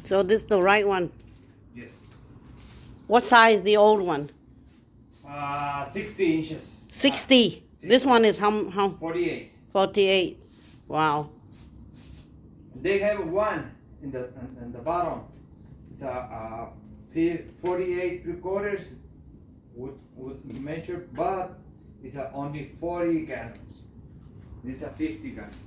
So this is the right one. Yes. What size the old one? 60 inches. 60. This one is how 48. 48. Wow. They have one in the bottom. It's a 48 3/4 would measure, but it's only 40 gallons. This is a 50 gallons.